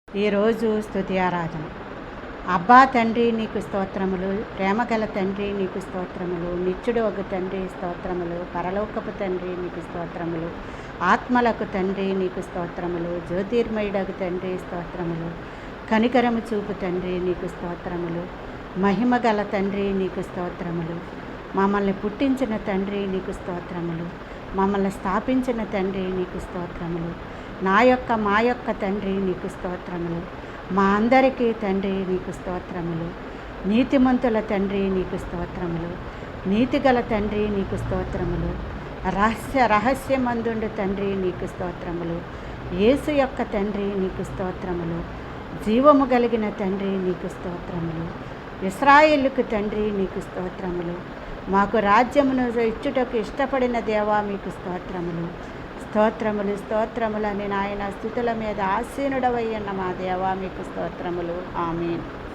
ఈరోజు స్తుతి ఆరాధన. అబ్బా తండ్రి నీకు స్తోత్రములు, ప్రేమగల తండ్రి నీకు స్తోత్రములు, నిత్యుడు ఒక తండ్రి స్తోత్రములు, పరలోకపు తండ్రి నీకు స్తోత్రములు, ఆత్మలకు తండ్రి నీకు స్తోత్రములు, జ్యోతిర్మయుడగు తండ్రి స్తోత్రములు, కనికరము చూపు తండ్రి నీకు స్తోత్రములు, మహిమగల తండ్రి నీకు స్తోత్రములు, మమ్మల్ని పుట్టించిన తండ్రి నీకు స్తోత్రములు, మమ్మల్ని స్థాపించిన తండ్రి నీకు స్తోత్రములు, మా యొక్క తండ్రి నీకు స్తోత్రములు, మా అందరికీ తండ్రి నీకు స్తోత్రములు, నీతిమంతుల తండ్రి నీకు స్తోత్రములు, నీతిగల తండ్రి నీకు స్తోత్రములు, రహస్యమందుండు తండ్రి నీకు స్తోత్రములు, యేసు యొక్క తండ్రి నీకు స్తోత్రములు, జీవము కలిగిన తండ్రి నీకు స్తోత్రములు, ఇశ్రాయేలుకు తండ్రి నీకు స్తోత్రములు, మాకు రాజ్యమును ఇచ్చుటకు ఇష్టపడిన దేవా మీకు స్తోత్రములు, స్తోత్రములు స్తోత్రములు అని నాయన స్తుతుల మీద ఆసీనుడవై ఉన్న మా దేవా మీకు స్తోత్రములు. ఆమేన్.